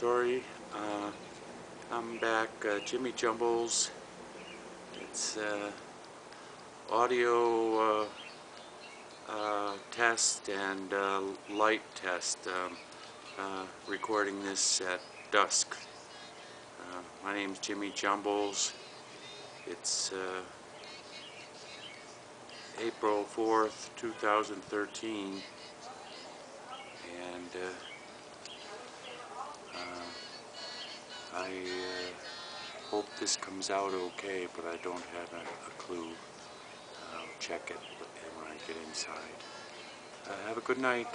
story. I'm back, Jimmy Jumbles. It's audio test and light test. Recording this at dusk. My name's Jimmy Jumbles. It's April 4th, 2013, and I hope this comes out okay, but I don't have a clue. I'll check it when I get inside. Have a good night.